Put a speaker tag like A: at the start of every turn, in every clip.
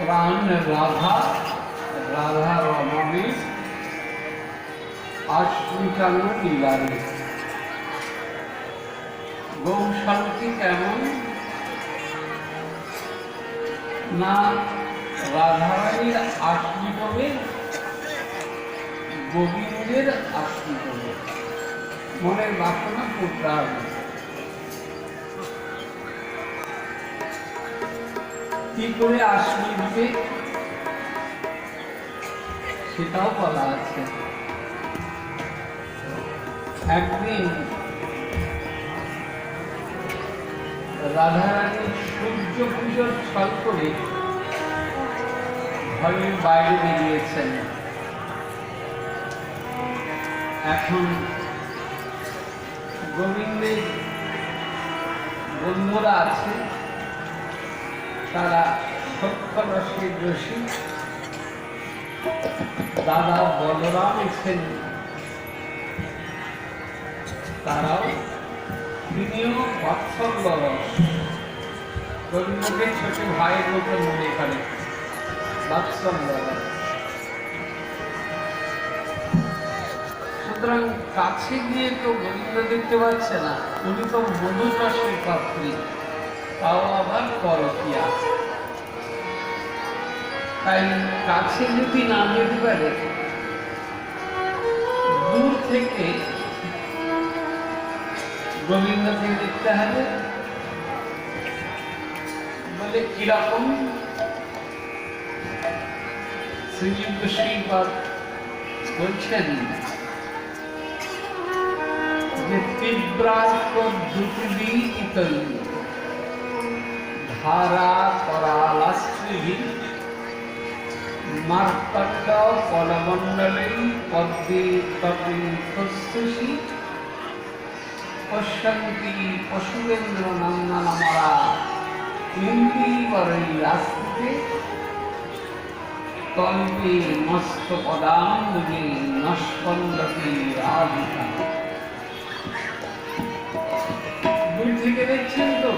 A: প্রাণ রাধা, রাধা রমণী আশ্রিতানু লীলারে। গৌশালটি কেমন না রাধারানীর আশ্রিত হবে, গোবিন্দের আশ্রিত হবে। মনের বাসনা পূর্ণ হবে। কি করে আসবে সেটাও বলা আছে। একদিন রাধারানী সূর্য পুজোর ছল করে ঘরের বাইরে বেরিয়েছেন। এখন গোবিন্দের বন্ধুরা আছে, তারা সত্যরসের রসিক। দাদা বলরাম এসেছেন, তারাও তিনিও বাৎসল্য রস, গোবিন্দকে ছোট ভাইয়ের মতো মনে করে বাৎসল্য রস। সুতরাং কাছে গিয়ে তো গোবিন্দ দেখতে পাচ্ছে না, উনি তো মধুর রসের পাত্রী, তাও আবার পরকীয়া। তাই কাছে যদি না যেতে পারে, দূর থেকে গোবিন্দকে দেখতে হবে। বলে কিরকম? শ্রীজীব গোস্বামী বলছেন যে তীব্রার্ক দ্রুতিবিহিত ধারা করালাশ্রী মার্তণ্ড পলমণ্ডলে পদ্মে তপে তস্তুষি পশ্যন্তি পশুরেন্দ্র নন্দনমরা ইন্দ্রিবরৈ আস্তিতে তল্পে মস্ত পদাম্বুজে নস্পন্দতে রাধিকা। দূর থেকে দেখছেন তো,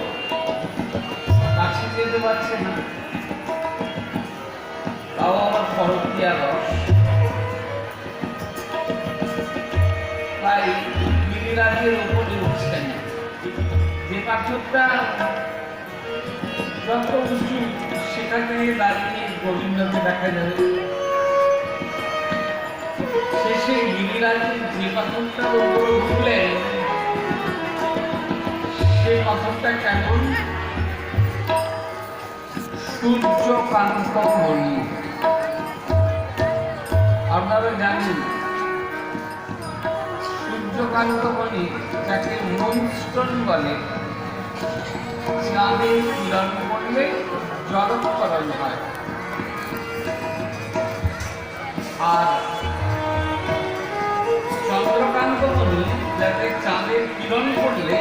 A: কাছে যেতে পারছে না, তাও আবার পরকীয়া রস। তাই গিরিরাজের উপরে উঠছেন। যে পাথরটা যত উঁচু, সেখানে দাঁড়িয়ে গোবিন্দকে দেখা যাবে। শেষে গিরিরাজের যে পাথরটার উপরে উঠলেন, সে পাথরটা কেমন? সূর্যকান্ত মণি। আপনারা জানেন সূর্যকান্ত মণি যাকে মুনস্টোন বলে, চাঁদে কিরণ পড়লে জলক্ষরণ হয়। আর চন্দ্রকান্ত মণি যাতে চাঁদের কিরণ পড়লে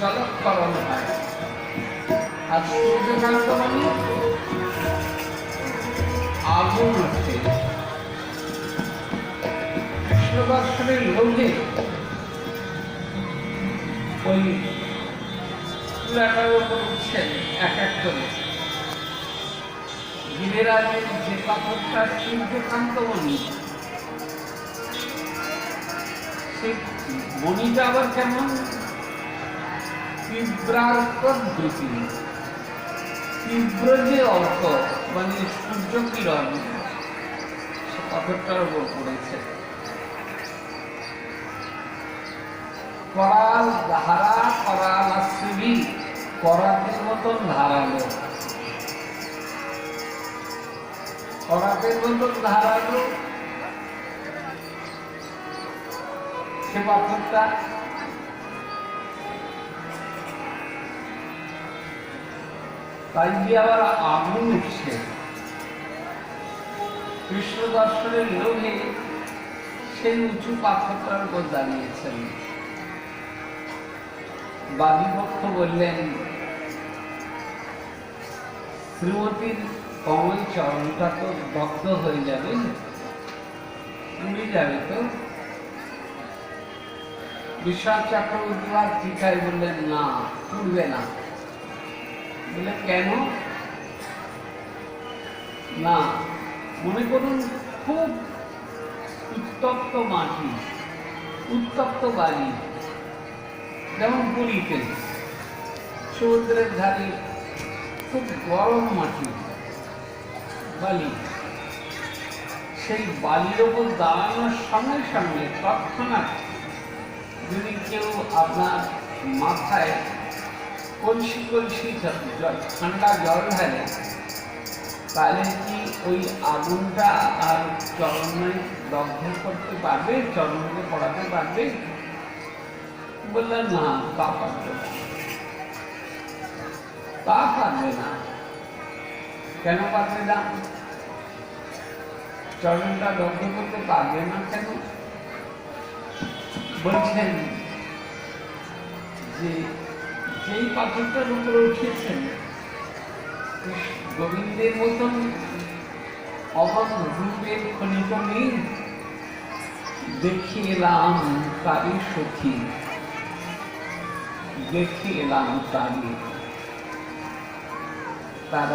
A: জলক্ষরণ হয়। আর সূর্যকান্ত মণি আগুন ওঠে। কৃষ্ণ দর্শনের লোভে ওই চূড়াটার উপর উঠছেন এক এক করে। গিরিরাজের যে পাথরটা সূর্যকান্ত মণি, সেই মণিটা আবার কেমন? তীব্রার্ক দ্যুতি। তীব্র যে অর্ক মানে সূর্য কিরণ, সে পাথরটার উপর পড়েছে। করাল ধারা করাল আশ্রী, করাতের মতন ধারালো, করাতের মতন ধারালো সে পাথরটা। তাই দিয়ে আবার আগুন উঠছে। কৃষ্ণ দর্শনের লোভে সেই উঁচু পাথরটার উপর দাঁড়িয়েছেন। বাদীপক্ষ বললেন, শ্রীমতীর কমল চরণটা তো দগ্ধ হয়ে যাবে, পুড়ে যাবে তো। বিশ্বনাথ চক্রবর্তী টিকায় বললেন, না, পুড়বে না। বলে কেন? না, মনে করুন খুব উত্তপ্ত মাটি, উত্তপ্ত বালি, যেমন পুরীতে সমুদ্রের ধারে খুব গরম মাটি, বালি, সেই বালির ওপর দাঁড়ানোর সঙ্গে সঙ্গে তৎক্ষণাৎ যদি কেউ আপনার মাথায় কলসি কলসি ঠান্ডা জল ঢালে, তাহলে কি ওই আগুনটা আর চরণে দগ্ধ করতে পারবে, চরণকে পড়াতে পারবে? বললেন না, তা পারবে না, তা পারবে না। কেন পারবে না? চরণটা দগ্ধ করতে পারবে না কেন? বলছেন যে যেই পাথরটার উপরে উঠেছেন গোবিন্দের মতন অবন রূপের খনিত নেই। দেখে এলাম তারি সখী, দেখে এলাম তারি, তার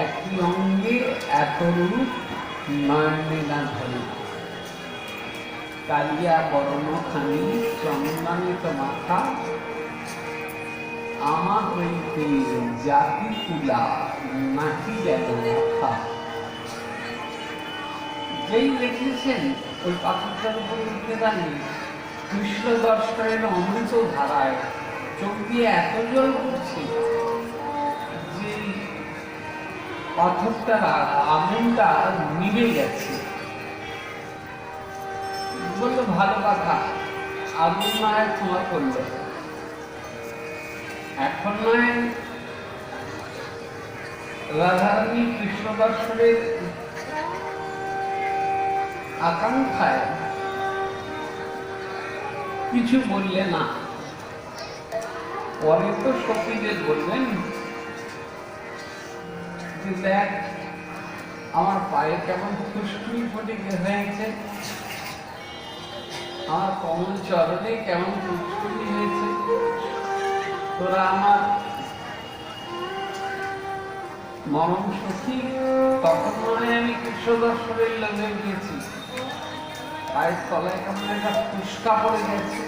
A: একই অঙ্গে এত রূপ নয়নে না ধরে। কালিয়া বর্ণখানি চন্দনিত মাথা, আমার হইতে জাতি তুলা নাকি যেন মাথা। যেই লিখেছেন ওই পাথরটার উপরে উঠে দাঁড়িয়ে কৃষ্ণ দর্শনের অমৃত ধারায় চোখ দিয়ে এত জল পড়ছে যে পাথরটা আগুনটা নিভে গেছে। বললো ভালো কথা, আগুন না হয় ক্ষমা করলো, এখন নয় রাধারানী কৃষ্ণ দর্শনের আকাঙ্ক্ষায় কিছু বললে না। পরে তো সখীদের বলবেন যে দেখ আমার পায়ে কেমন ফুসকুড়ি ফটিকে হয়েছে, আমার কমল চরণে কেমন ফুসকুড়ি হয়েছে, তোরা আমার মরম সখী। তখন মনে হয় আমি কৃষ্ণ দর্শনের লোভে গিয়েছি, পায়ের তলায় কেমন একটা ফুসকা পড়ে গেছে।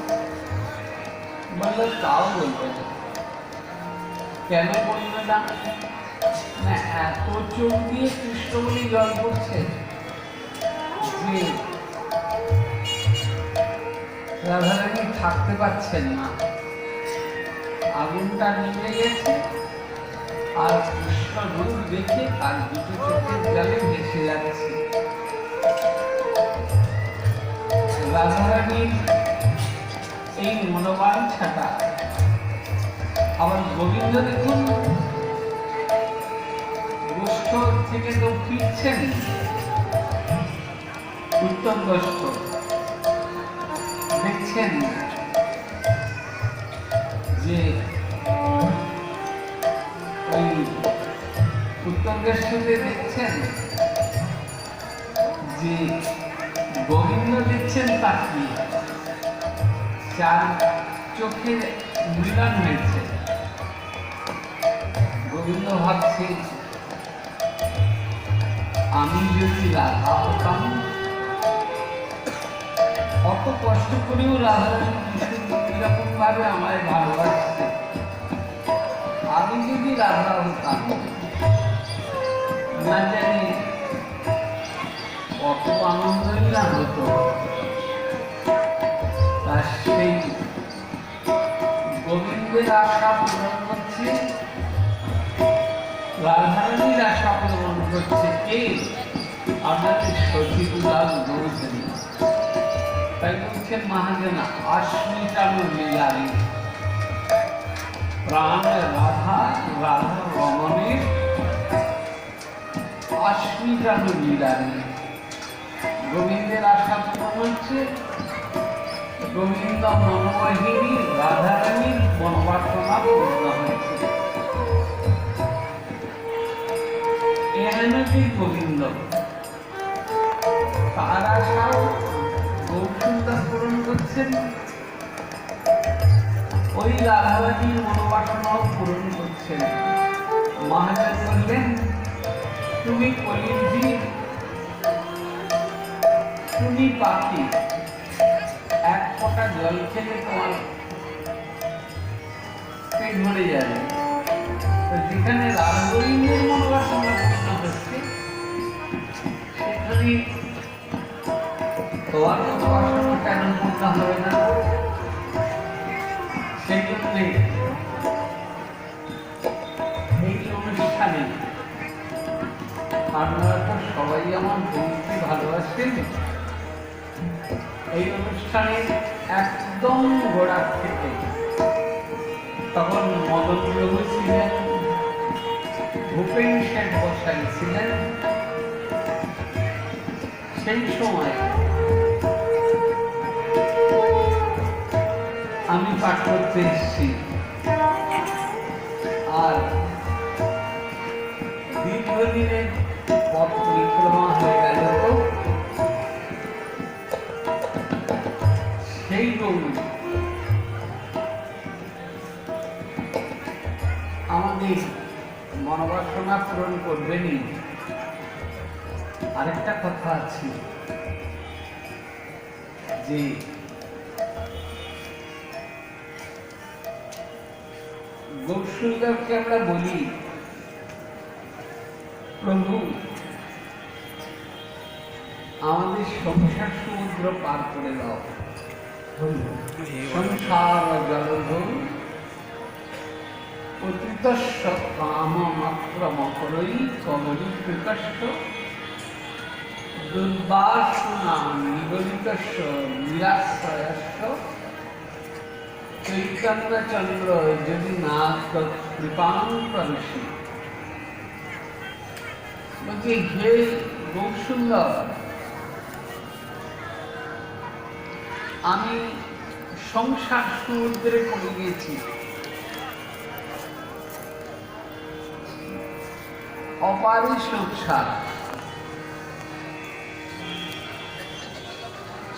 A: বললো তাও বলবে না। কেন বলবে না? এত চোখ দিয়ে কৃষ্ণ বলে জল পড়ছে যে রাধারানী থাকতে পারছেন না, আগুনটা নিভে গেছে আর কৃষ্ণ রূপ দেখে তার দুটো চোখের জলে ভেসে যাচ্ছে। রাধারানীর এই মনোবাঞ্ছাটা আবার গোবিন্দ দেখুন গোষ্ঠ থেকে তো ফিরছেন উত্তম গোষ্ঠ, দেখছেন যে ওই উত্তর গোষ্ঠীতে দেখছেন যে গোবিন্দ দেখছেন তাকে চার চোখের মিলন হয়েছে। গোবিন্দ ভাবছে আমি যদি রাধা হতাম, অত কষ্ট করেও রাধারানী এরকম ভাবে আমায় ভালোবাসছে, আমি যদি রাধা হতাম না জানি কত আনন্দই না হতো। তার সেই গোবিন্দের আশা পূরণ করছে, রাধারানীর আশা পূরণ করছে কে? আমাদের সচিবুলাল দৌধনী। তাই বলছেন মহাজনা অস্মিতানু লীলারে, প্রাণ রাধা রাধা রমণের অস্মিতানু লীলারে। গোবিন্দের আশা পূরণ হচ্ছে, গোবিন্দ মনোমোহিনী রাধারানীর মনোবাসনা পূর্ণ হয়েছে। এখানে গোবিন্দ তার আশাও গৌরসুন্দর পূরণ করছেন, ওই রাধারানীর মনোবাসনাও পূরণ করছেন। মহারাজ বললেন তুমি কলির যিনি এমনি পাখি এক ফোঁটা জল খেলে তোমার পেট ভরে যাবে। তো যেখানে রাধা গোবিন্দের মনোবাসনা পূর্ণ হচ্ছে সেখানে তোমার মনোবাসনা কেন পূর্ণ হবে না? সেই জন্যে এই অনুষ্ঠানে আপনারা তো সবাই আমার বলতে ভালোবাসেন। এই অনুষ্ঠানে একদম গোড়ার থেকে তখন মদন প্রভু ছিলেন, ভূপেন শেঠ বসাই ছিলেন। সেই সময় আমি পাঠ করতে এসেছি, আর দীর্ঘদিনের পথ পরিক্রমা হয়ে গেল। সেই গৌরী আমাদের মনোবাসনা পূরণ করবেনই। আরেকটা কথা আছে যে গৌরসুন্দরকে আমরা বলি, প্রভু আমাদের সংসার সমুদ্র পার করে দাও। সংসার জলধৌ পতিতস্য কামমাত্র মকরৈ কমলীকৃতস্য দুর্বাসনা নিগলিতস্য নিরাশ্রয়স্য চৈতন্যচন্দ্র যদি না কৃপাং করসি। বলছি, হে গৌরসুন্দর, আমি সংসার সমুদ্রে পড়ে গিয়েছি, অপারি সংসার।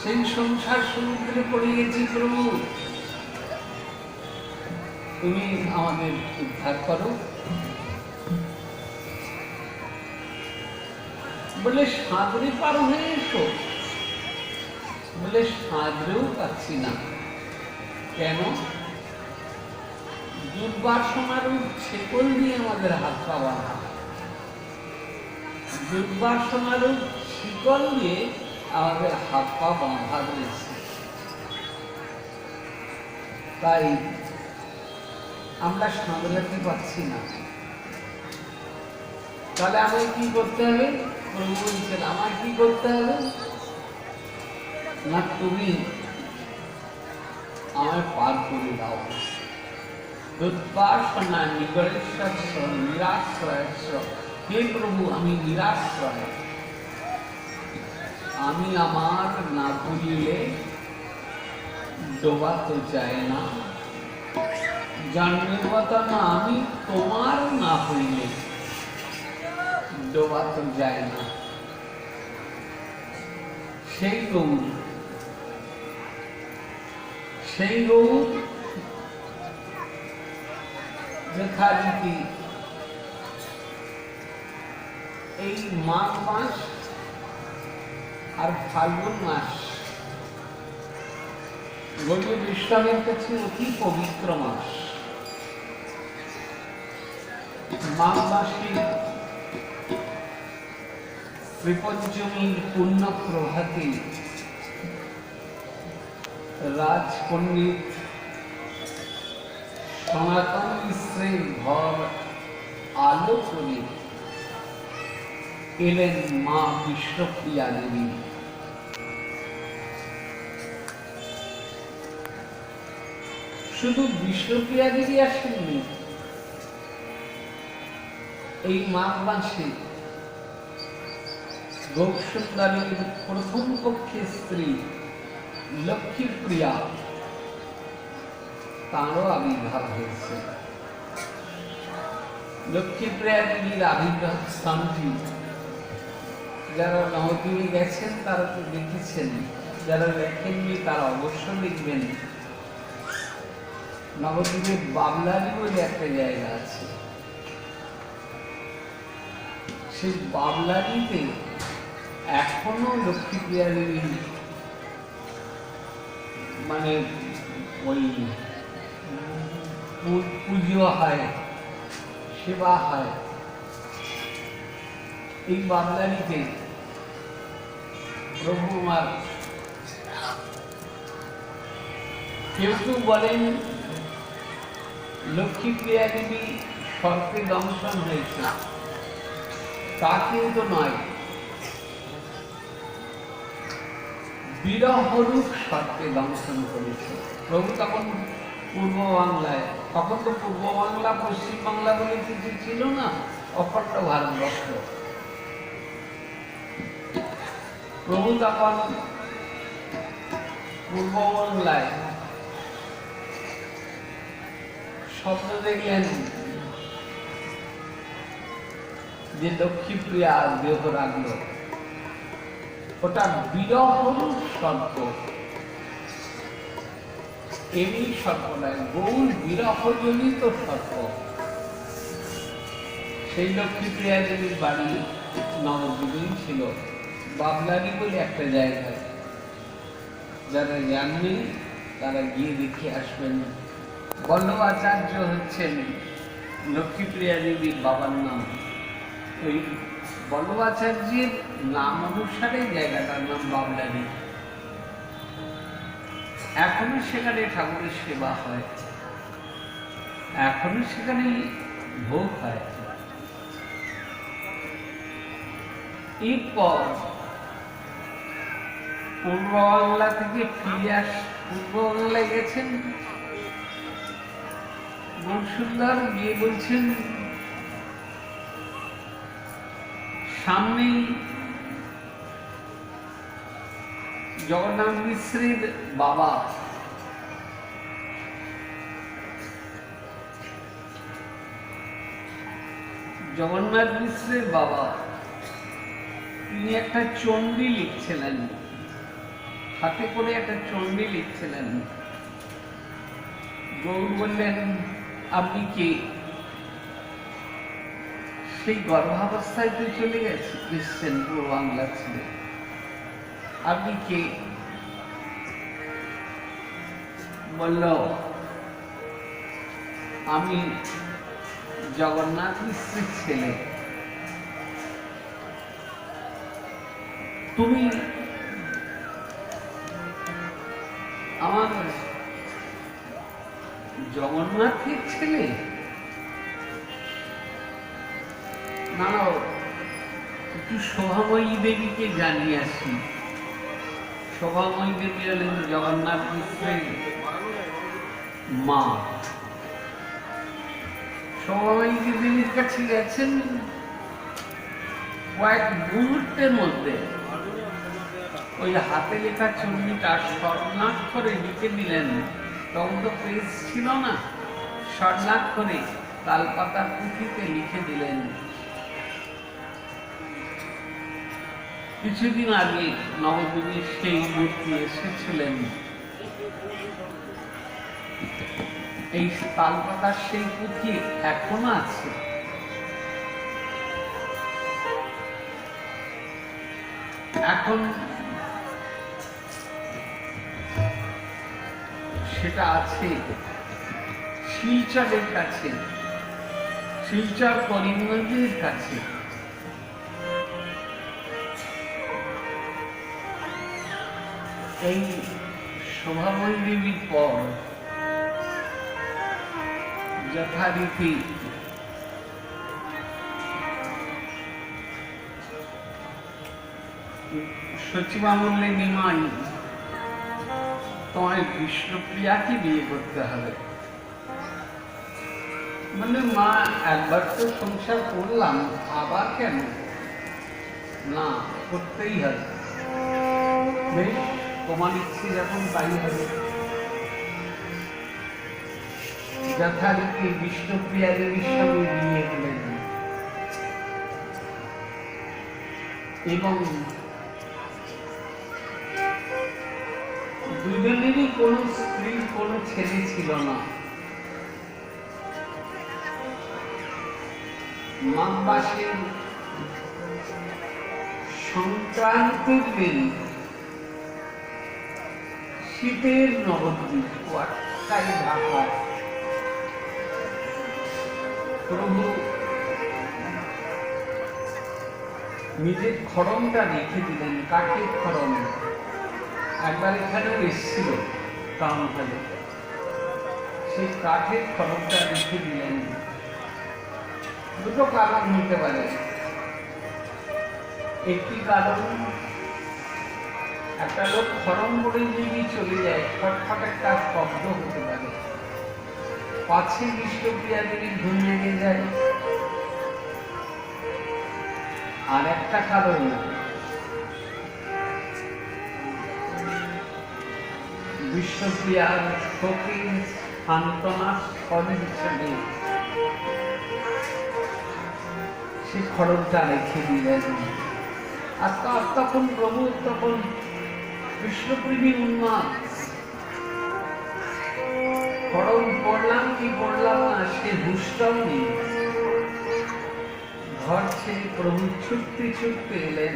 A: সেই সংসার সমুদ্রে পড়ে গেছি, প্রভু তুমি আমাদের উদ্ধার করো। বলে সাঁতরে পার হয়ে এসো। বলে সাঁতরেও পাচ্ছি না। কেন? দুর্বাসনার শেকল দিয়ে আমাদের হাত পা বাঁধা, দুর্বাসনার শিকল দিয়ে আমাদের হাত পা বাঁধা রয়েছে। তাই আমরা সামলাতে পারছি না। তাহলে আমায় কি করতে হবে? প্রভু বলছেন, আমায় কি করতে হবে না, তুমি আমায় পার করে দাও। দুর্বাসনা নিগলেশ্বস্য নিরাশ্রয়স্য। হে প্রভু, আমি নিরাশ্রয়। আমি আমার না ভুলিলে ডোবা তো যায় না। জন্মের আমি তোমার না হইলে ডোবা তো যায় না। সেই গৌর, সেই গৌর যথারীতি এই মাঘ মাস আর ফাল্গুন মাস গৌরীয় বৈষ্ণবের কাছে অতি পবিত্র মাস। মাঘ মাসে শ্রীপঞ্চমীর পুণ্য প্রভাতে রাজপণ্ডিত সনাতন মিশ্রের ঘর আলো করে এলেন মা বিষ্ণুপ্রিয়া দেবী। শুধু বিষ্ণুপ্রিয়া দেবী আসেননি, এই মাঘ মাসে গৌরসুন্দরের প্রথম পক্ষের স্ত্রী লক্ষ্মীপ্রিয়া তাঁরও আবির্ভাব হয়েছে। লক্ষ্মীপ্রিয়া দেবীর আবির্ভাব স্থানটি যারা নবদ্বীপে গেছেন তারা তো দেখেছেন, যারা দেখেননি তারা অবশ্য দেখবেন। নবদ্বীপে বাবলারি বলে একটা জায়গা আছে, সেই বাবলারিতে এখনো লক্ষ্মীপ্রিয়া দেবী মানে ওই পুজো হয়, সেবা হয়। এই বাবলারিতে প্রভু আমার কেউ কেউ বলেন লক্ষ্মীপ্রিয়া দেবী সর্পে দংশন হয়েছে, তা কিন্তু নয়। বিরহরূপ সর্পে দংশন করেছে প্রভু। তখন পূর্ব বাংলায়, তখন তো পূর্ব বাংলা পশ্চিম বাংলা বলে কিছু ছিল না, অখণ্ড ভারতবর্ষ। প্রভু তখন পূর্ব বাংলায় স্বপ্ন দেখলেন যে লক্ষ্মীপ্রিয়া দেহ রাখল, ওটা বিরহরূপ সর্প, এমনি সর্প নয়, গৌর বিরহজনিত সর্প। সেই লক্ষ্মীপ্রিয়া দেবীর বাড়ি নবদ্বীপেই ছিল, বাবলারি বলে একটা জায়গায়। যারা জানবেন তারা গিয়ে দেখে আসবেন। বল্লভাচার্য হচ্ছেন লক্ষ্মীপ্রিয়া দেবীর বাবার নাম। ওই বল্লভাচার্যের নাম অনুসারে জায়গাটার নাম বাবলারি। এখনো সেখানে ঠাকুরের সেবা হয়, এখনো সেখানে ভোগ হয়। এরপর পূর্ব বাংলা থেকে ফিরে পূর্ব বাংলায় গেছেন সুন্দর, গিয়ে বলছেন সামনেই জগন্নাথ মিশ্রের বাবা, জগন্নাথ মিশ্রের বাবা তিনি একটা চণ্ডী লিখছিলেন, হাতে করে একটা চণ্ডী লিখছিলেন। গৌর বললেন, আপনি কে? সেই গর্ভাবস্থায় তো চলে গেছে, এসছেন পূর্ব বাংলা ছেলে, আপনি কে? বলল, আমি জগন্নাথ মিশ্রের ছেলে। তুমি আমার জগন্নাথের ছেলে? না, একটু শোভাময়ী দেবীকে জানিয়ে আসি। শোভাময়ী দেবী হলেন জগন্নাথ মিশ্রের মা। শোভাময়ী দেবীর কাছে গেছেন, কয়েক মুহূর্তের মধ্যে ওই হাতে লেখা চণ্ডীটা স্বর্ণাক্ষরে লিখে দিলেন। তখন তো প্রেস ছিল না, স্বর্ণাক্ষরে তালপাতার পুঁথিতে লিখে দিলেন। কিছুদিন আগে নবদ্বীপে সেই মূর্তি এসেছিলেন, এই তালপাতার সেই পুঁথি এখনো আছে। এখন সেটা আছে শিলচরের কাছে, শিলচর করিমগঞ্জের কাছে। এই শোভাময়ী দেবীর পর যথারীতি সচিবামূল্যে নিমাই তোমায় বিষ্ণুপ্রিয়াকে বিয়ে করতে হবে। মানে মা, একবার তো সংসার করলাম, আবার কেন? না, করতেই হবে। বেশ, তোমার ইচ্ছে যখন তাই হবে। যথারীতি বিষ্ণুপ্রিয়া দেবীর সঙ্গে বিয়ে হলেন এবং দুজনেরই কোনো স্ত্রী, কোনো ছেলে ছিল না। মাঘ মাসের সংক্রান্তির দিন শীতের নবদ্বীপ কুয়াশায় ঢাকা। প্রভু নিজের খড়মটা রেখে দিলেন, কাঠের খড়ম। একবার এখানেও এসেছিল টাউন হলে, সেই কাঠের খড়মটা রেখে দিলেন। দুটো কারণ হতে পারে। একটি কারণ, একটা লোক খড়ম করে যদি চলে যায়, ফটফট একটা শব্দ হতে পারে, পাছে বিষ্ণুপ্রিয়া দেবী ঘুম ভেঙে যায়। আর একটা কারণ, বিষ্ণুপ্রিয়ার শোকের সান্ত্বনা স্থল হিসেবে সে খড়মটা রেখে দিলেন। আর তখন প্রভু বিষ্ণুপ্রেমী উন্মাদ, খড়ম পড়লাম কি পড়লাম না সে হুঁশটাও নেই। ঘর ছেড়ে প্রভু ছুটতে ছুটতে এলেন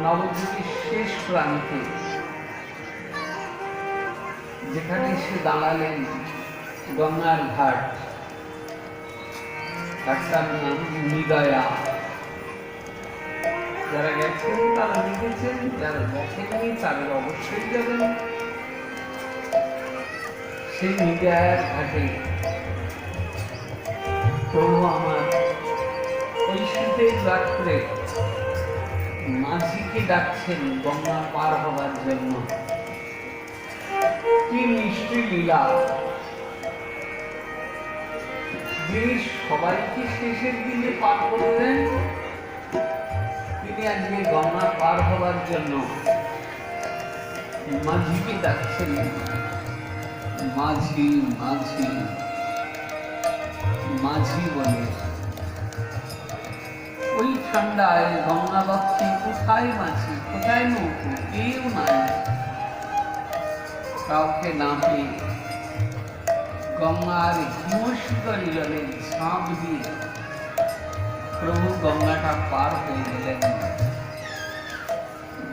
A: নবদ্বীপের শেষ প্রান্তে, যেখানে এসে দাঁড়ালেন গঙ্গার ঘাট। ঘাটটার নাম মৃগয়া। যারা গেছেন তারা দেখেছেন, যারা দেখেননি তাদের অবশ্যই যাবেন। সেই মৃগয়ার ঘাটে প্রভু আমার ওই শীতের রাত্রে মাঝিকে ডাকছেন গঙ্গা পার হবার জন্য। কি মিষ্টি লীলা! যিনি সবাইকে শেষের দিনে পার করতেন, তিনি আজকে গঙ্গা পার হবার জন্য মাঝিকে ডাকছেন, মাঝি মাঝি মাঝি বলে। ওই ঠান্ডায় গঙ্গা বক্ষে কোথায় মাঝি, কোথায় নৌকো, কেউ নাই। কাউকে না পেয়ে গঙ্গার হিমশীতল জলে ঝাঁপ দিয়ে প্রভু গঙ্গাটা পার হয়ে গেলেন।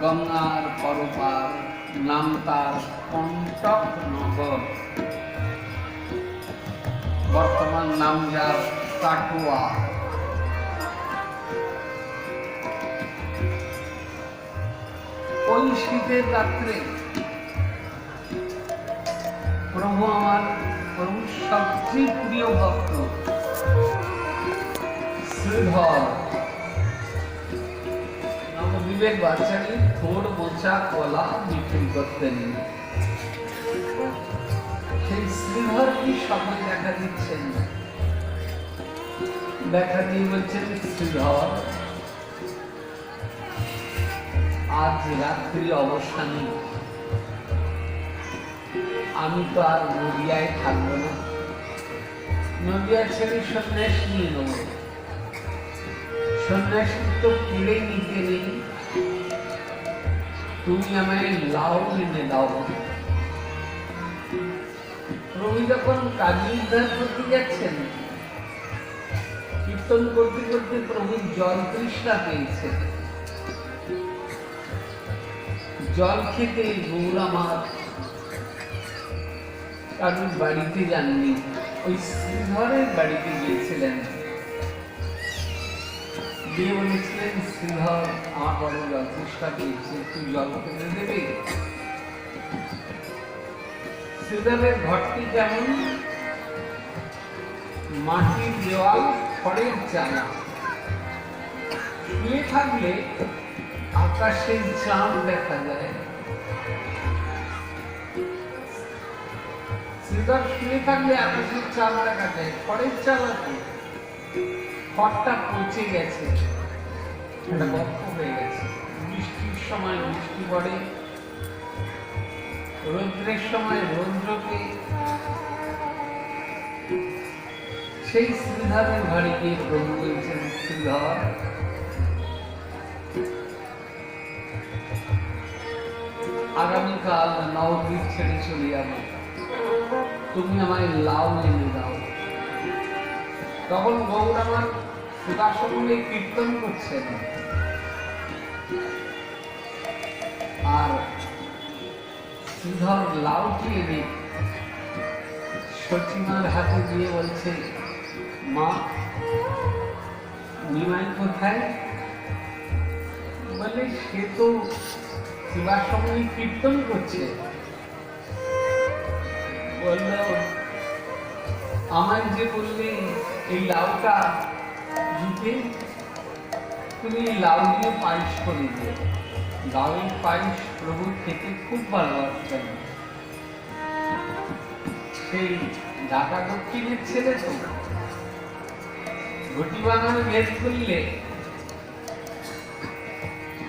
A: গঙ্গার পরপার, নাম তার কণ্টক নগর, বর্তমান নাম যার কাটোয়া। ওই শীতের রাত্রে প্রভু আমার, প্রভু সবচেয়ে প্রিয় ভক্ত শ্রীধর নবদ্বীপের বাচ্চাকে থোড় মোচা কলা বিক্রি করতেন। সেই শ্রীধর কি স্বপ্নে দেখা দিচ্ছেন, দেখা দিয়ে বলছেন, শ্রীধর আজ রাত্রি অবসানে আমি তো আর নদিয়ায় থাকবো না, নদিয়া ছেড়ে সন্ন্যাস নিয়ে নেব। সন্ন্যাসী তো কেড়ে নিতে নেই, তুমি আমায় লাউ এনে দাও। প্রভু যখন কাজী উদ্ধার করতে যাচ্ছেন, কীর্তন করতে করতে প্রভুর জল তৃষ্ণা পেয়েছে। জল খেতে গৌরামার কারোর বাড়িতে যাননি, ওই শ্রীধরের বাড়িতে গিয়েছিলেন। গিয়ে বলেছিলেন, শ্রীধর আমার বড় জল তৃষ্ণা পেয়েছে, তুই জল খেতে দেবে? শ্রীধরের ঘরটি যেমন মাটির দেওয়াল, খড়ের জানা, শুয়ে থাকলে আকাশের চাঁদ দেখা যায়। শ্রীধর শুয়ে থাকলে আকাশের চাঁদ দেখা যায়। খড়ের চালাতে খড়টা পচে গেছে, একটা গল্প হয়ে গেছে। বৃষ্টির সময় বৃষ্টি পড়ে, রৌদ্রের সময় রৌদ্রকে। সেই শ্রীধরের ঘরে গিয়ে প্রভু বলছেন, শ্রীধর আগামীকাল নবদ্বীপ ছেড়ে চলে যাব, তুমি আমায় লাউ এনে দাও। তখন গৌর আমার সুদাসনে কীর্তন করছেন, আর শ্রীধর লাউটি এনে সচিমার হাতে দিয়ে বলছে, মা নিমাই কোথায়? বলে সে তো শিবার সময় কীর্তন করছে। বলল, আমার যে বললে এই লাউটা দিতে, তুমি এই লাউ দিয়ে পায়েস করে দিও। লাউয়ের পায়েস প্রভু খেতে খুব ভালোবাসতেন। সেই দাতা দক্ষিণের ছেলে তো ঘটি বানানো বের করলে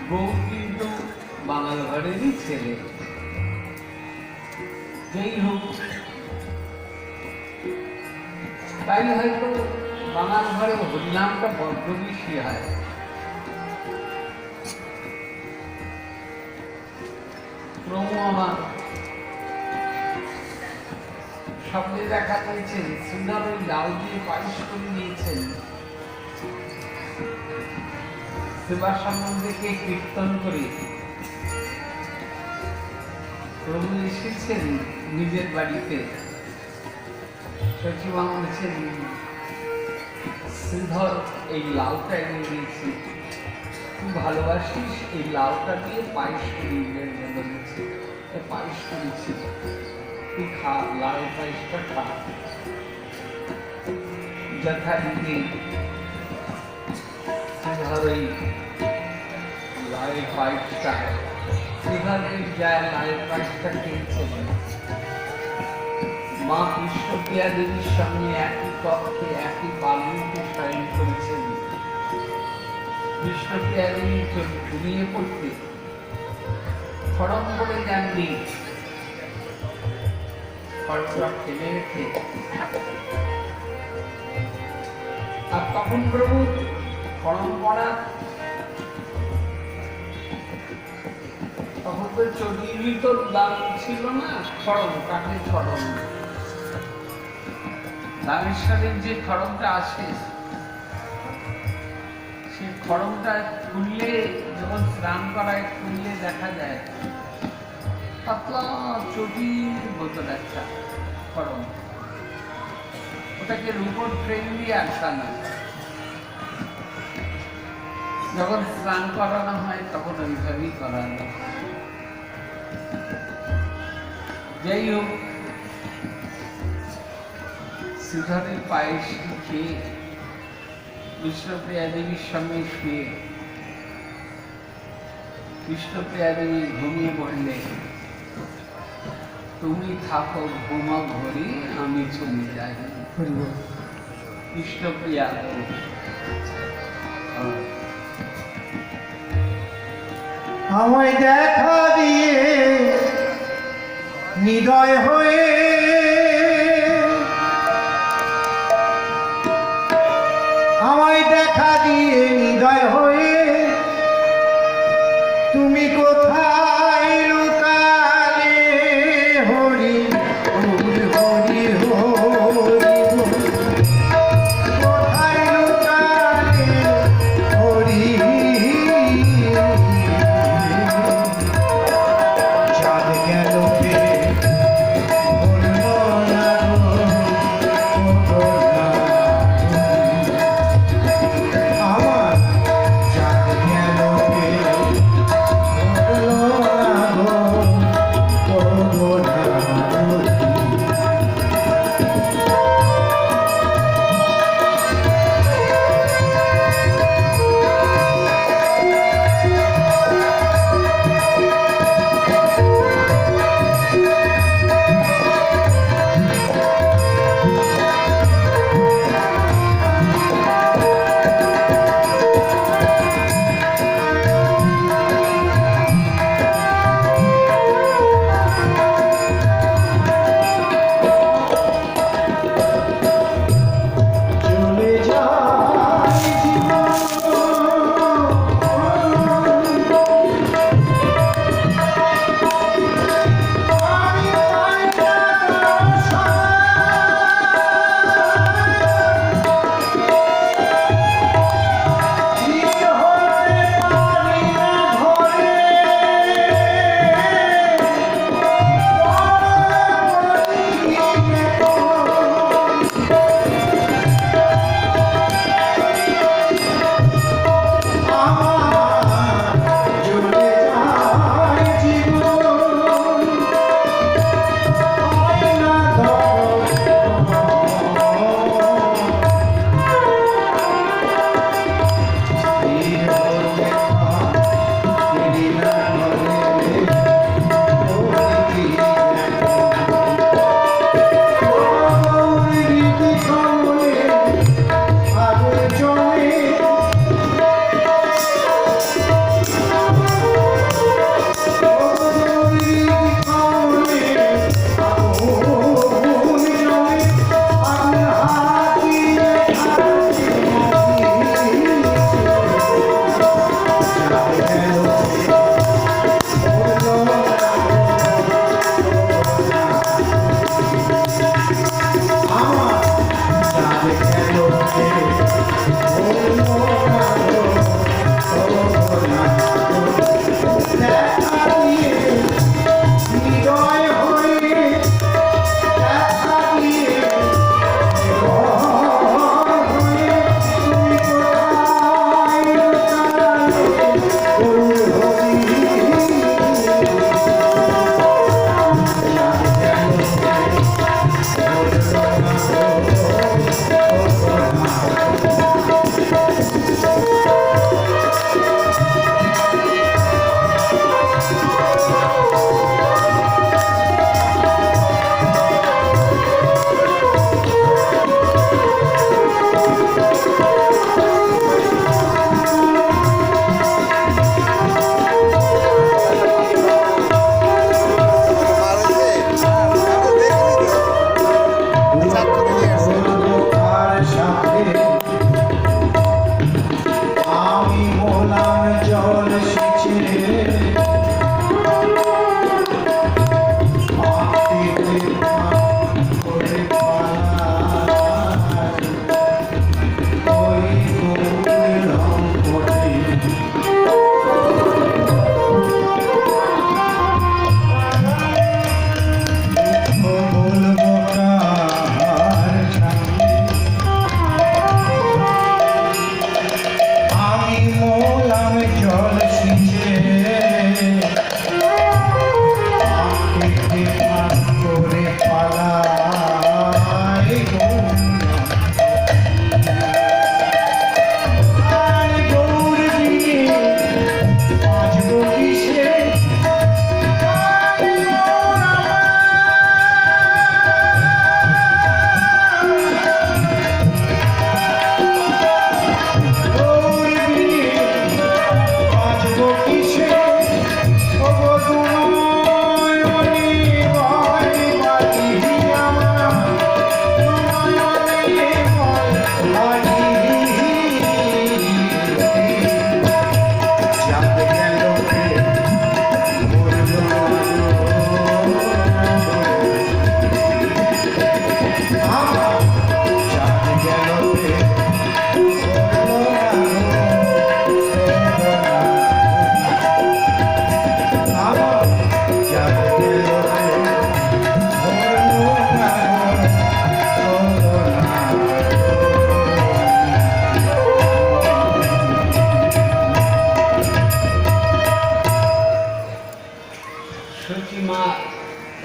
A: বউ কিন্তু বাঙাল ঘরেরই ছেলে। যেই হোক, তাই হয়তো বাঙাল ঘরে হরিনামটা বড্ড বেশি হয়। প্রভু আমার স্বপ্নে দেখা পেয়েছেন শ্রীধর ওই লাউ দিয়ে পায়েস করে নিয়েছেন। সেবা সম্বন্ধে কীর্তন করে প্রভু এসেছেন নিজের বাড়িতে। সচিমা বলছেন, শ্রীধর এই লাউটা এনে দিয়েছি, তুই ভালোবাসিস, এই লাউটা দিয়ে পায়েস করিয়ে বলেছে, পায়েস করেছি, তুই খা, লাউ পায়েসটা খা। যথারীতি শ্রীধর ওই লাউয়ের পায়েসটা, শ্রীধর যায় লাউয়ের পায়েসটা খেয়েছেন। মা বিষ্ণুপ্রিয়া দেবীর সঙ্গে একই কক্ষে একই পালনকে শয়ন করেছেন। বিষ্ণুপ্রিয়া দেবী ঘুমিয়ে পড়তে খড়ম করে যাননি, খড়টা ফেলে রেখে। আর তখন প্রভু খড়ম পড়া, তখন তো চটির ভিতর দাম ছিল না, খড়ম, কাঠের খড়ম। রামেশ্বরের যে খড়মটা আসে, সে খড়মটা খুললে, যখন স্নান করায় খুললে দেখা যায় পাতলা চটির বোতল একটা খড়ম। ওটাকে রূপোর ট্রেন দিয়ে আটকানো। যখন স্নান করানো হয় তখন ওইভাবেই করানো। যাই হোক, শ্রীধরের পায়েসটি খেয়ে বিষ্ণুপ্রিয়া দেবীর সঙ্গে শুয়ে বিষ্ণুপ্রিয়া দেবী ঘুমিয়ে পড়লে, তুমি থাকো ঘুমা ঘরে, আমি চলে যাই। বিষ্ণুপ্রিয়া
B: আমায় দেখা দিয়ে নিদয় হয়ে, আমায় দেখা দিয়ে নিদয় হয়ে, তুমি কোথায় লুকালে হরি হরি হরি হরি, কোথায় লুকালে হরি। চাঁদ গেল বললো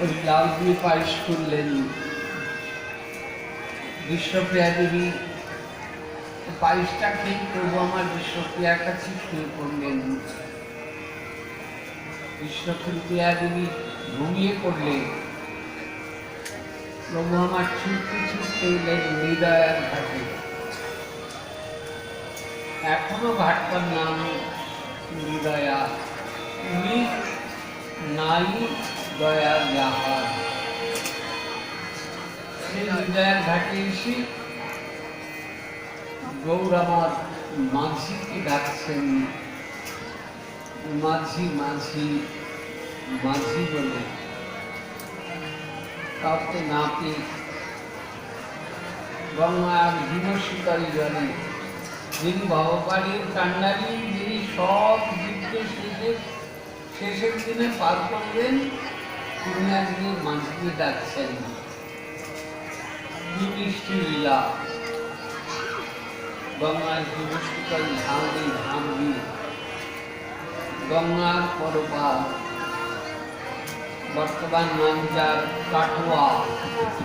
A: ওই লাউ দিয়ে পায়েস করলেন। বিশ্বপ্রিয়া দেবী পায়েসটা খেয়ে প্রভু আমার বিশ্বপ্রিয়ার কাছে শুয়ে পড়লেন। বিশ্বপ্রিয়া দেবী ঘুমিয়ে পড়লেন। প্রভু আমার ছুটতে ছুটতে এলেন হৃদয়ার ঘাটে। এখনো ঘাটটার নাম হৃদয়া। নাই দয়া যাহার। সেই হৃদয়ার ঘাটে এসে গৌর আমার মাঝিকে ডাকছেন। মাঝি মাঝি মাঝি বলে কাউকে না পেয়ে গঙ্গার হিমশীতল জলে যিনি ভববাড়ির কান্ডারি, যিনি সব জীবকে শেষের দিনে পার করলেন, তিনি আজকে মাঝিকে ডাকছেন। কি মিষ্টি লীলা! গঙ্গার হিমশীতল ঝাঁঝি ঝাঁঝি গঙ্গার পরপার, বর্তমান নাম যার কাটোয়া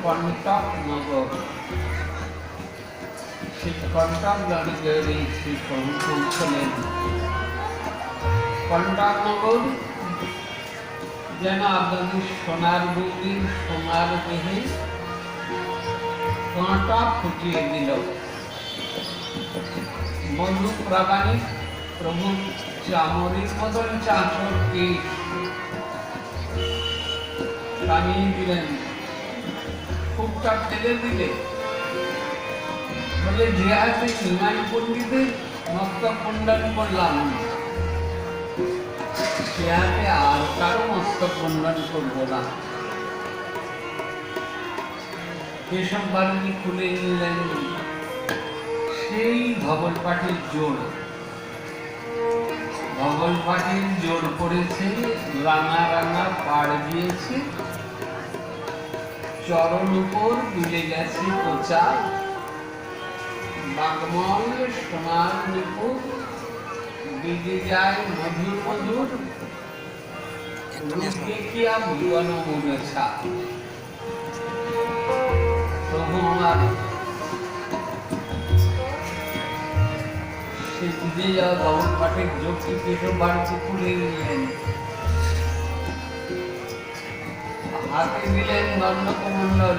A: কণ্টক নগর। সেই কণ্টক নগরে শ্রী প্রভু পৌঁছলেন। কণ্টক নগর যেন আপনাদের সোনার গৌরীর সোনার দেহে কাঁটা ফুটিয়ে দিল। বন্ধু প্রামাণিক প্রভু চামড়ির মতন চাঁচরকে টানিয়ে দিলেন, খুবটা ফেলে দিলে। বলে যে হাতে নিমাই পণ্ডিতের মস্তক মুন্ডন করলাম, সে হাতে আর কারো মস্তক মুন্ডন করবো না। কেশব বারুণী খুলে নিলেন সেই ধবল পাটির জোড়। ধবল পাটির জোড় পড়েছে, রাঙা রাঙা পাড় দিয়েছে, চরণ উপর মিলে গেছে কোচা, বাগমল সোনার নিপুর, বেজে যায় মধুর মধুর, রূপ দেখিয়া ভুবন মনেছা। প্রভু আমার সে ভিজে যাওয়া ধবল পাটের যোগকে কেশব বাড়িতে খুলে নিলেন। হাতে দিলেন দণ্ডকমণ্ডল,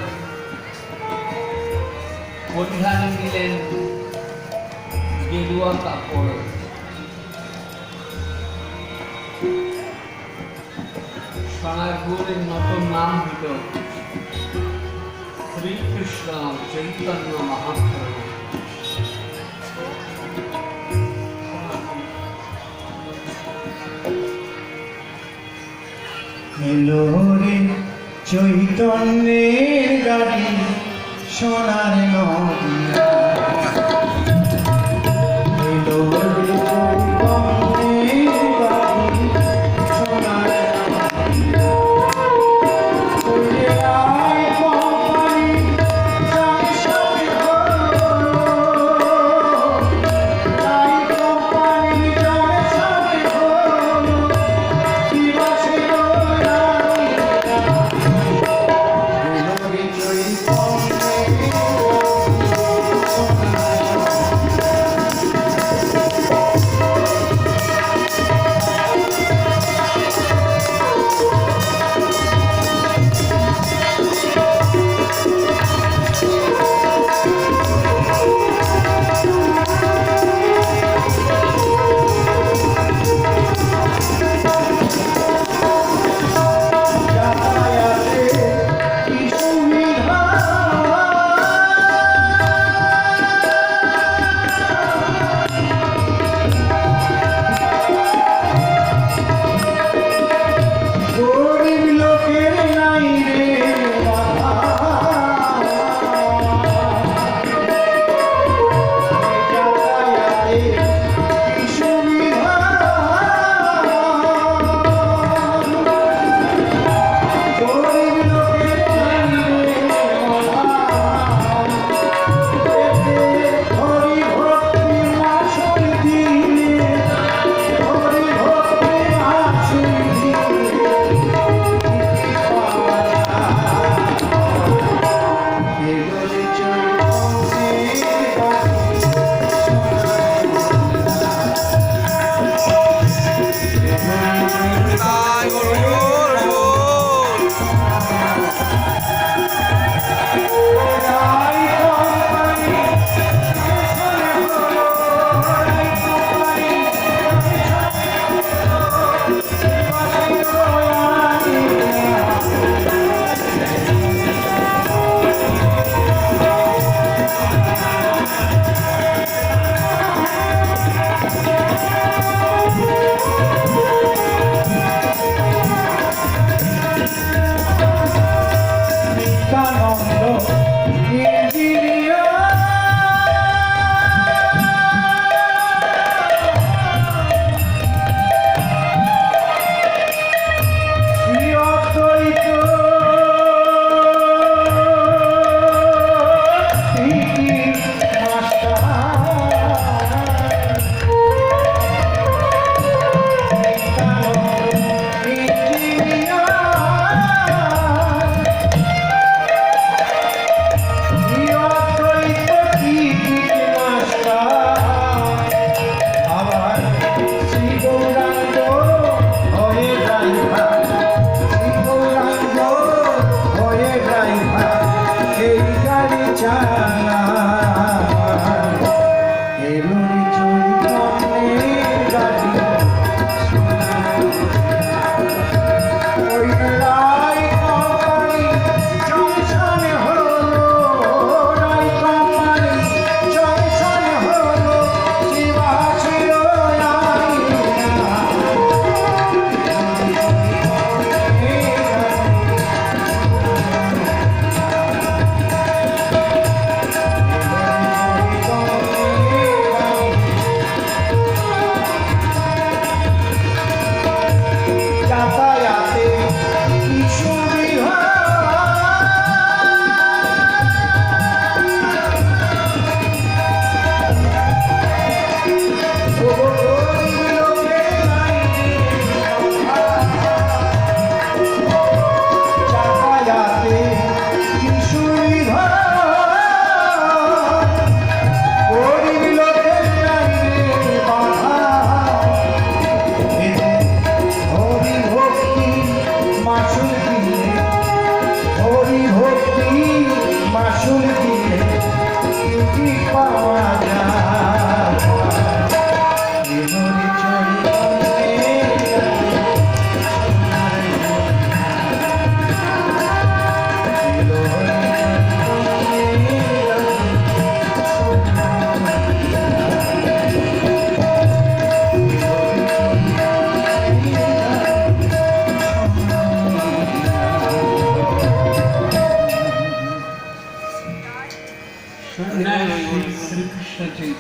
A: পরিধানে দিলেন গেরুয়া কাপড়। সোনার গৌরের নতুন নাম হইল শ্রীকৃষ্ণ চৈতন্য মহাপ্রভু।
B: এলো রে চৈতন্যের গাড়ি সোনার নদিয়া। এলো রে চৈতন্যের গাড়ি সোনার নদিয়া। চলে আয় কোম্পানি যাই সবে হলো, যাই কোম্পানি যাই সবে হলো, দিবসের রানী।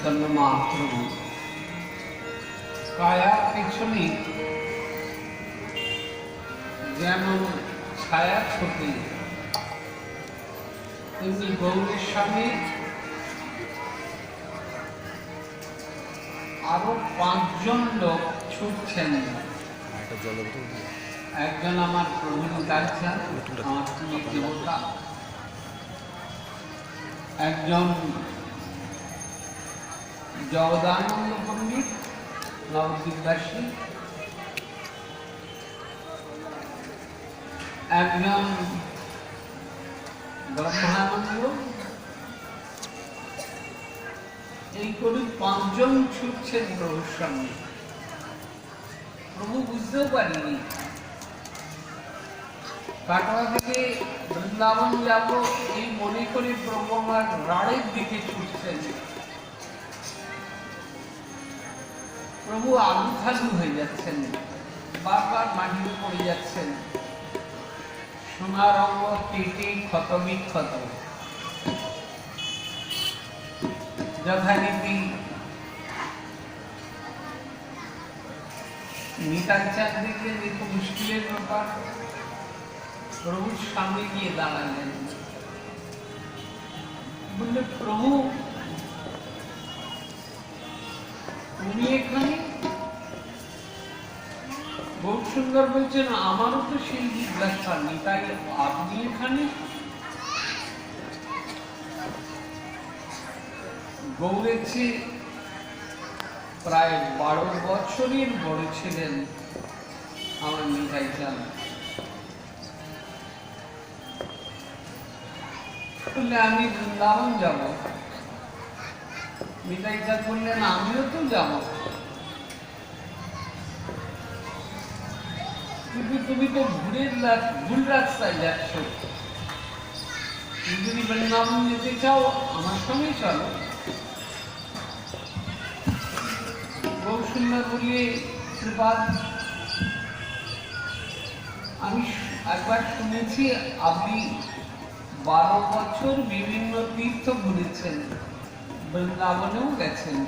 A: চৈতন্য মহাপ্রভু কায়ার পেছনে যেমন ছায়া ছোটে, তেমনি গৌরের সামনে আরো 5 জন লোক ছুটছেন। একজন আমার প্রভু গাচ্ছেন, আমার প্রিয় দেবতা, একজন জগদানন্দ পণ্ডিত নবদ্বীপবাসী, একজন ব্রহ্মানন্দ, এই করে 5 জন ছুটছেন প্রভুর সামনে। প্রভু বুঝতেও পারেনি কাটোয়া থেকে বৃন্দাবন যাব এই মনে করে প্রভু আমার রাড়ের দিকে ছুটছেন। প্রভু আলুথালু হয়ে যাচ্ছেন, বারবার মাটিতে পড়ে যাচ্ছেন, সোনার অঙ্গ কেটে ক্ষত বিক্ষত। যথারীতি নিতাই চাঁদ দেখলেন এ তো মুশকিলের ব্যাপার, প্রভুর সামনে গিয়ে দাঁড়ালেন, বললে প্রভু তুমি এখানে? বহুত সুন্দর বলছেন, আমারও তো সেই জিজ্ঞাসা, নিতাই আপনি এখানে? গৌরের চেয়ে প্রায় 12 বছরের বড় ছিলেন আমার নিতাই চাঁদ। বললে আমি বৃন্দাবন যাব। নিতাই চাঁদ বললেন আমিও তো যাব, কিন্তু তুমি তো ভুল রাস্তায় যাচ্ছ। তুমি যদি বৃন্দাবন যেতে চাও আমার সঙ্গে চলো। বহু সুন্দর বলিয়ে শ্রীপাদ, আমি একবার শুনেছি আপনি 12 বছর বিভিন্ন তীর্থ ঘুরেছেন, বৃন্দাবনেও গেছেন।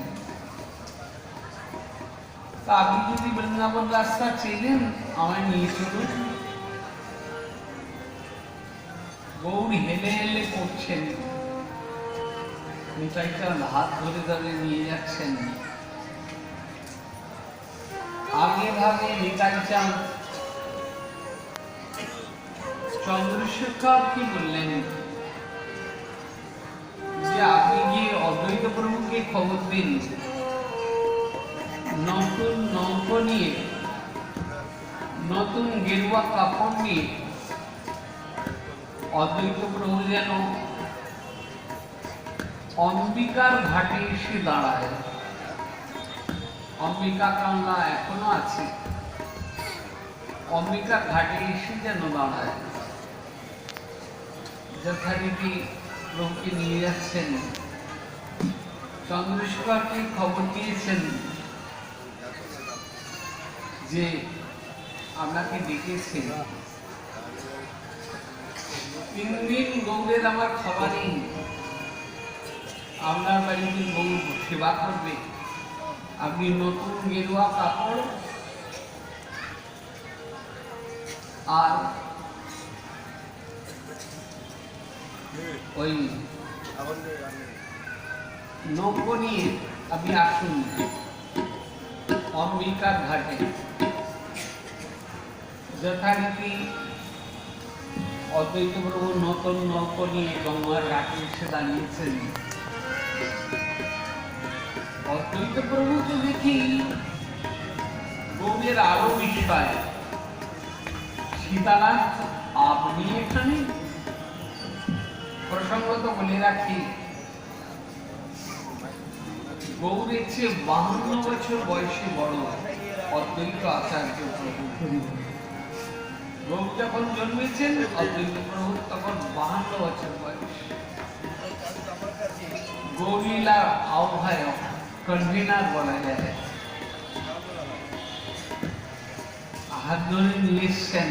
A: তা আপনি যদি বৃন্দাবন রাস্তা চেনেন আমায় নিয়ে চলুন। গৌর হেলে হেলে পড়ছেন, নিতাই চাঁদ হাত ধরে ধরে নিয়ে যাচ্ছেন। আগে ভাগে নিতাই চাঁদ চন্দ্রশেখর কি বললেন যে আপনি গিয়ে অদ্বৈত প্রভুকে খবর দিন, নতুন নৌকো নিয়ে, নতুন গেরুয়া কাপড় নিয়ে অদ্বৈত প্রভু যেন অম্বিকার ঘাটে এসে দাঁড়ায়। অম্বিকা কান্না এখনো আছে, অম্বিকা ঘাটে এসে যেন দাঁড়ায়। যথারীতি প্রভুকে নিয়ে যাচ্ছেন। চন্দ্রশেখরকে খবর দিয়েছেন যে আপনাকে ডেকেছে। 3 দিন গৌরের আমার খবর নেই, আপনার বাড়িতে গৌর সেবা করবে, আপনি নতুন গেরুয়া কাপড় আর ওই নৌকো নিয়ে আপনি আসুন অম্বিকার ঘাটে। যথারীতি অদ্বৈত প্রভু নতুন নৌকো নিয়ে গঙ্গার ঘাটে এসে দাঁড়িয়েছেন। অদ্বৈত প্রভু তো দেখি গৌরের আরো বিষয়, সীতানাথ আপনি এখানে? প্রসঙ্গত বলে রাখি, গৌরের চেয়ে 52 বছর বয়সে বড় অদ্বৈত আচার্য প্রভু। গৌর যখন জন্মেছেন অদ্বৈত প্রভু তখন 52 বছর বয়স। গৌরীলার আহ্বায়ক, কনভেনার বলা যায়। হাত ধরে নিয়ে এসছেন।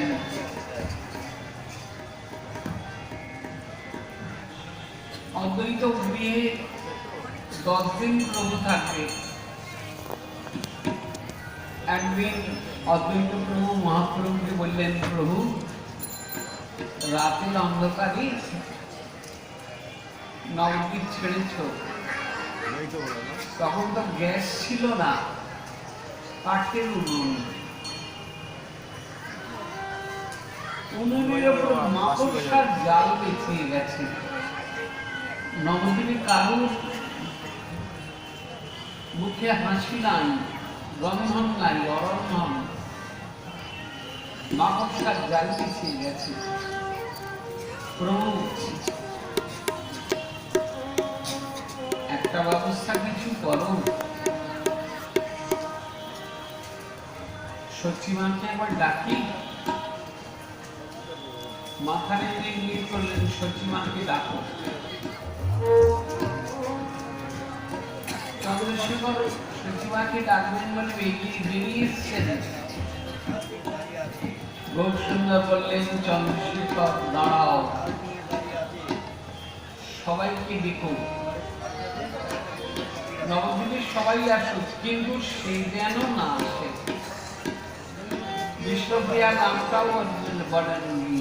A: অদ্বৈত গৃহে ততদিন প্রভু থাকবে। একদিন অদ্বৈত প্রভু মহাপ্রভুকে বললেন, প্রভু রাতের অন্ধকারে নবদ্বীপ ছেড়েছ, তখন তো গ্যাস ছিল না, কাঠের উনুন, উনুনের উপর মাকড়সার জাল পেঁচিয়ে গেছে। নবদ্বীপে কারুর মুখে হাসি নাই, রন্ধন নাই, অরন্ধন, মাকড়সার জাল পেঁচিয়ে গেছে। প্রভু একটা ব্যবস্থা কিছু করো। সচিমাকে একবার ডাকি। মাথা নেড়ে ইঙ্গিত করলেন, সচিমাকে ডাকো। চন্দ্রশেখর সচিমাকে ডাকবেন বলে বেরিয়ে এসছেন। গৌরসুন্দর বললেন, চন্দ্রশেখর দাঁড়াও, সবাইকে দেখো, নবদ্বীপের সবাই আসুক, কিন্তু সে যেন না আসে। বিষ্ণুপ্রিয়া নামটাও বলেননি,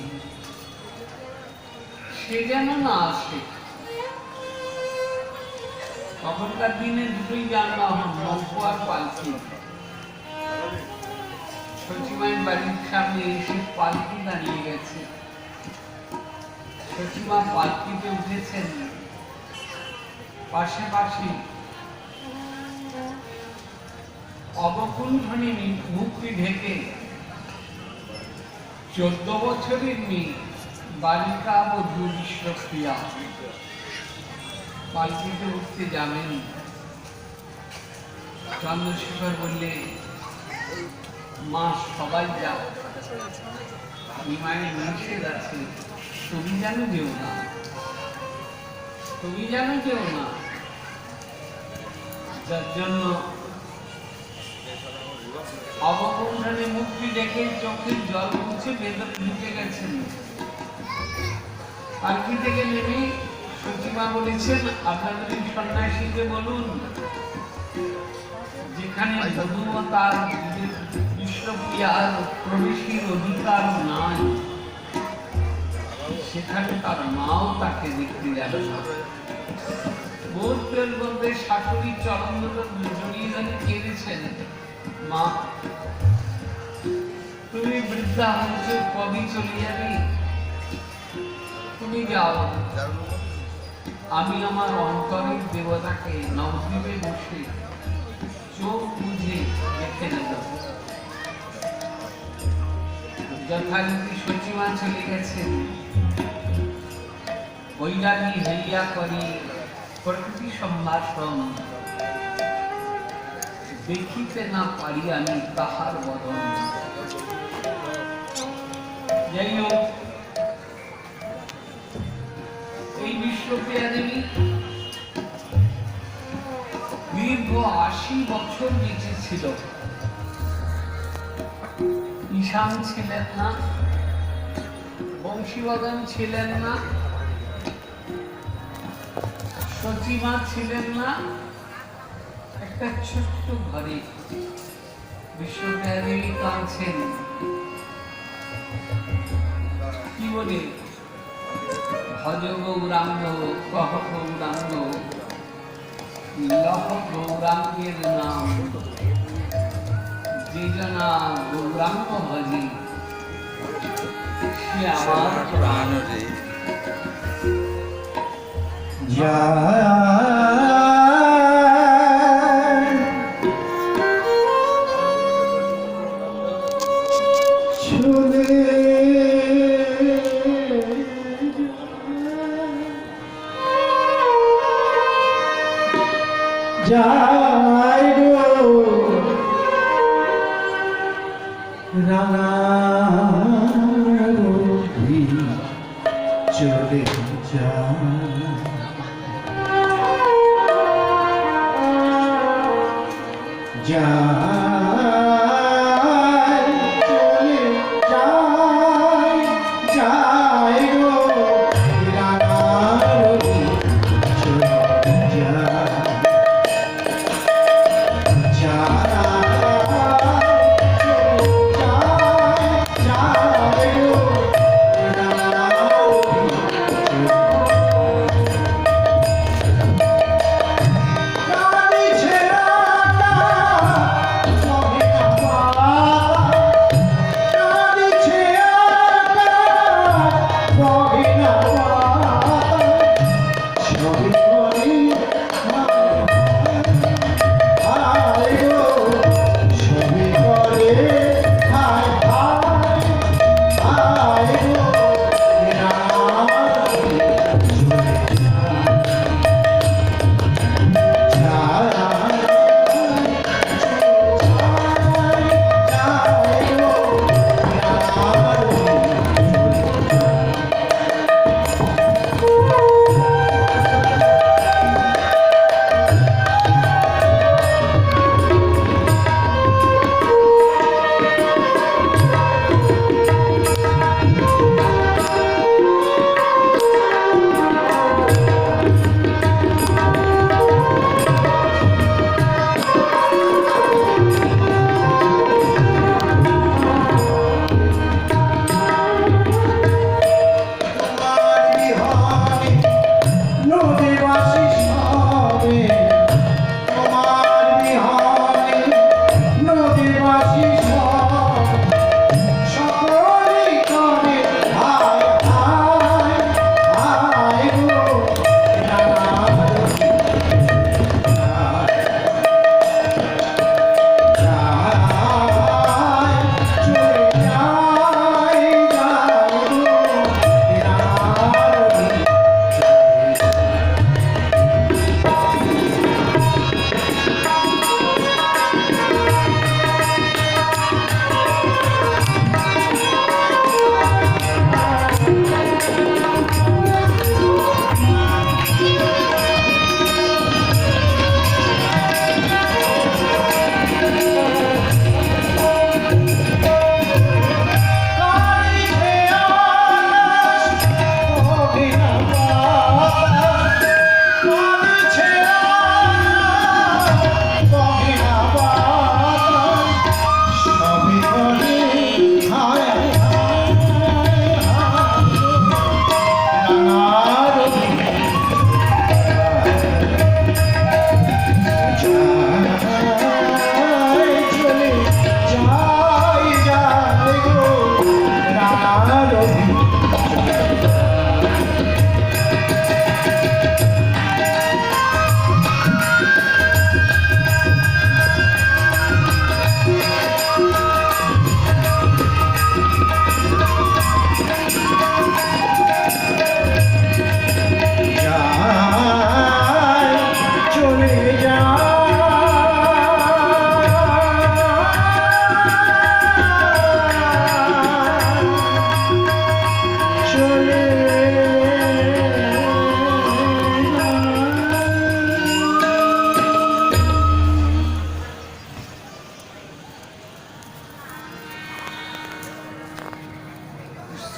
A: সে যেন না আসে। তখনকার দিনে দুটোই যানবাহন, নৌকো আর পালকি। সচিমায়ের বাড়ির সামনে এসে পালকি দাঁড়িয়ে গেছে। সচিমা পালকিতে উঠেছেন, পাশাপাশি অবকুণ্ঠনী মুক্তি ঢেকে 14 বছরের মেয়ে বালিকা বধূ বিশ্বপ্রিয়া পালকিতে উঠতে যাবেন। চন্দ্রশেখর বললে, মা সবাই যাও, মায়ের নিষেধ আছে, তুমি যেন যেও না, তুমি যেন যেও না। যার জন্য অবকুণ্ঠনে মুক্তি দেখে চোখের জল মুছে ভেতরে ঢুকে গেছেন। পালকি থেকে নেমে সচিমা বলেছেন, আপনাদের সন্ন্যাসীকে বলুন, যেখানে বধূ তার বিশ্বপ্রিয়ার প্রবেশের অধিকার নাই, সেখানে তার মাও তাকে দেখতে যাবে না। মুহূর্তের মধ্যে শাশুড়ি চরণ জড়িয়ে ধরে কেঁদেছেন, মা তুমি বৃদ্ধা হয়েছ, কবি চলে যাবে, তুমি যাও, আমি আমার অন্তরের দেবতাকে নবদ্বীপে বসে চোখ বুঝে দেখে নেব। যথারীতি সচিমা চলে গেছেন। বৈরাগী হইয়া করি প্রকৃতি সম্ভাষণ, দেখিতে না পারি আমি তাহার বদন। যাই হোক, এই বিশ্বপ্রিয়া দেবী দীর্ঘ 80 বছর বেঁচে ছিল। ঈশান ছিলেন না, বংশীবদন ছিলেন না, সচিমা ছিলেন না। একটা ছোট্ট ঘরে বিশ্বপ্রিয়া দেবী কাঁদছেন। কি বলে, ভজ গৌরাঙ্গ, কহ গৌরাঙ্গ, লহ গৌরাঙ্গের নাম, যে জনা গৌরাঙ্গ ভজে সে আমার প্রাণ।
B: যাই গো রাঙা রবি চলে যাই গো রাঙা রবি চলে যায়।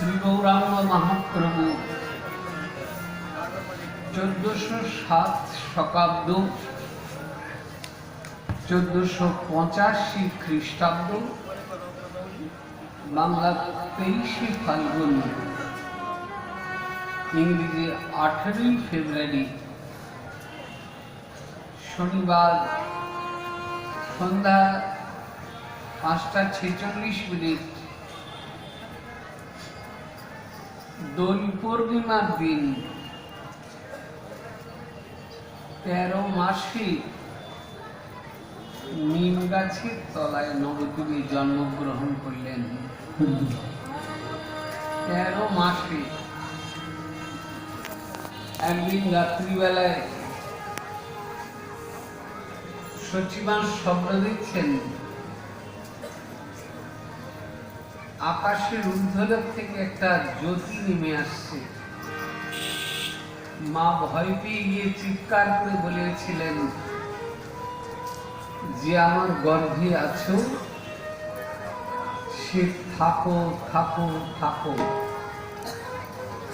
A: শ্রী গৌরাঙ্গ মহাপ্রভু 1407 শকাব্দ 1485 খ্রিস্টাব্দ বাংলা 23 ফাল্গুন ইংরেজি 18 ফেব্রুয়ারি শনিবার সন্ধ্যা 5:46 দোল পূর্ণিমার দিন 13 মাসে নিম গাছের তলায় নবদ্বীপে জন্মগ্রহণ করলেন। 13 মাসে একদিন রাত্রিবেলায় সচিবান শব্দ দিচ্ছেন, আকাশের ঊর্ধ্বলোক থেকে একটা জ্যোতি নেমে আসছে। মা ভয় পেয়ে গিয়ে চিৎকার করে বলেছিলেন যে আমার গর্ভে আছো সে থাকো থাকো থাকো।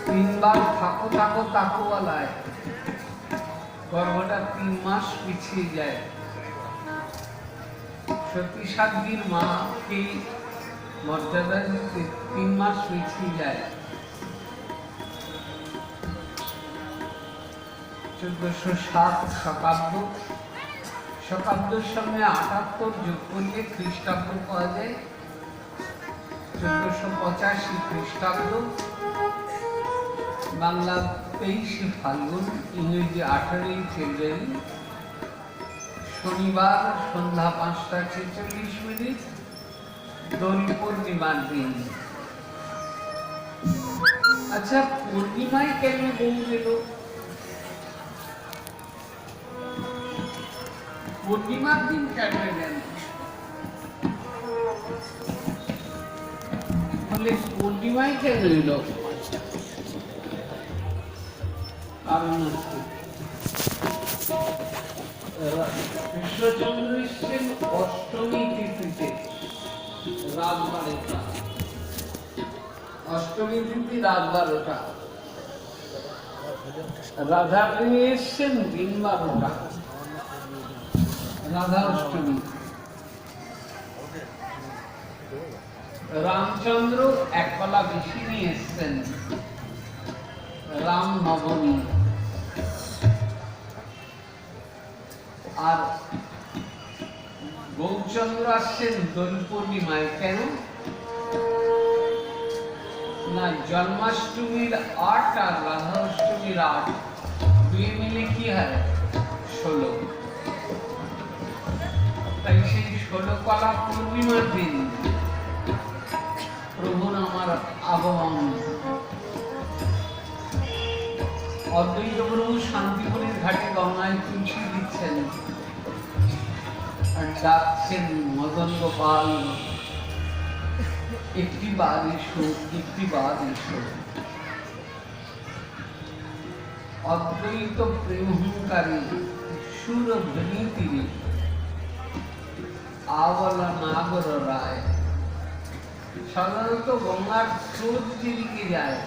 A: 3 বার থাকো থাকো তাকোওয়ালায় গর্ভটা 3 মাস পিছিয়ে যায়। সতী সাধ্বীর মাকে মর্যাদা 3 মাস পিছিয়ে যায়। 1407 শকাব্দ, শকাব্দের সঙ্গে 78 যোগ করলে খ্রিস্টাব্দ পাওয়া যায় 1485 খ্রিস্টাব্দ বাংলা 23 ফাল্গুন ইংরেজি 18 ফেব্রুয়ারি শনিবার সন্ধ্যা 5:46 দোল পূর্ণিমার দিন। আচ্ছা, পূর্ণিমায় কেন বউ এলো? পূর্ণিমার দিন কেন এলেন? বলে পূর্ণিমায় কেন এলো? কারণ আছে, কৃষ্ণচন্দ্র এসছেন অষ্টমী তিথিতে রাত 12টা। অষ্টমী তিথি রাত 12টা। রাধা প্রেমী এসছেন দিন 12টা, রাধা অষ্টমী। রামচন্দ্র এক কলা বেশি নিয়ে এসছেন রাম নবমী। আর গৌরচন্দ্র আসছেন দোল পূর্ণিমায়। কেন না, জন্মাষ্টমীর 8 আর রাধা অষ্টমীর 8 দুই মিলে কি হয় 16। তাই সেই 16 কলা পূর্ণিমার দিন প্রভুর আমার আগমন। অদ্বৈত প্রভু শান্তিপুরীর ঘাটে গঙ্গায় তুলসী দিচ্ছেন আর ডাকছেন মদন গোপাল, একটি বার এসো, একটি বার এসো। অদ্বৈত প্রেমহংকারী সুরধ্বনি তীরে আওয়ালা নাগর রায়। সাধারণত গঙ্গার স্রোত যেদিকে যায়